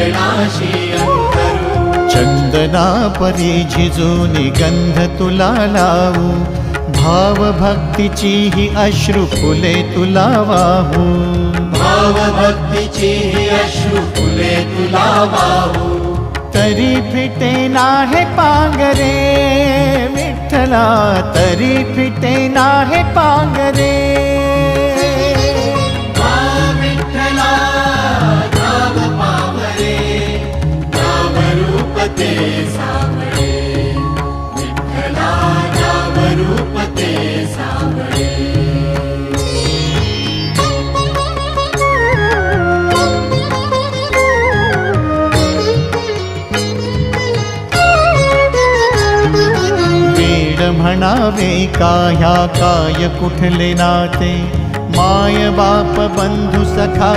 चरणाशी अंतरू। चंदना परी झिजूनी गंध तुला लावू, भाव भक्तीची ही अश्रु फुले तुला वाहू। भाव भक्तीची ही अश्रु फुले तुला वाहू। तरी फिटे नाहे पांगरे विठ्ठला, तरी फिटे नाहे पांगरे। विठ्ठला नाम पावरे, नाम रूप ते सावळे। विठ्ठला नाम रूप ते सावळे। म्हणावे का ह्या काय कुठले नाते, माय बाप बंधू सखा